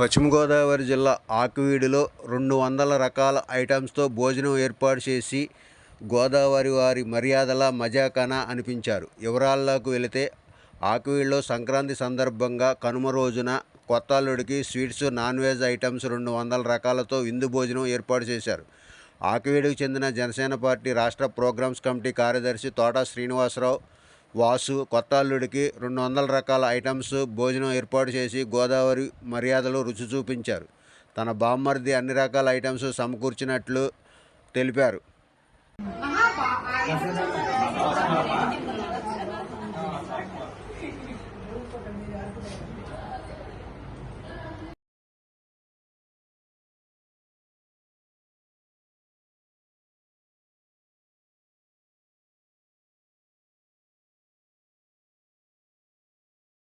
పశ్చిమ గోదావరి జిల్లా ఆకివీడులో 200 రకాల ఐటమ్స్తో భోజనం ఏర్పాటు చేసి గోదావరి వారి మర్యాదల మజాకనా అనిపించారు. వివరాల్లోకి వెళితే ఆకివీడులో సంక్రాంతి సందర్భంగా కనుమ రోజున కొత్త అల్లుడికి స్వీట్స్, నాన్ వెజ్ ఐటమ్స్ 200 రకాలతో విందు భోజనం ఏర్పాటు చేశారు. ఆకివీడుకు చెందిన జనసేన పార్టీ రాష్ట్ర ప్రోగ్రామ్స్ కమిటీ కార్యదర్శి తోట శ్రీనివాసరావు వాసు కొత్త అల్లుడికి 200 రకాల ఐటమ్స్ భోజనం ఏర్పాటు చేసి గోదావరి మర్యాదలు రుచి చూపించారు. తన బామ్మర్ది అన్ని రకాల ఐటమ్స్ సమకూర్చినట్లు తెలిపారు.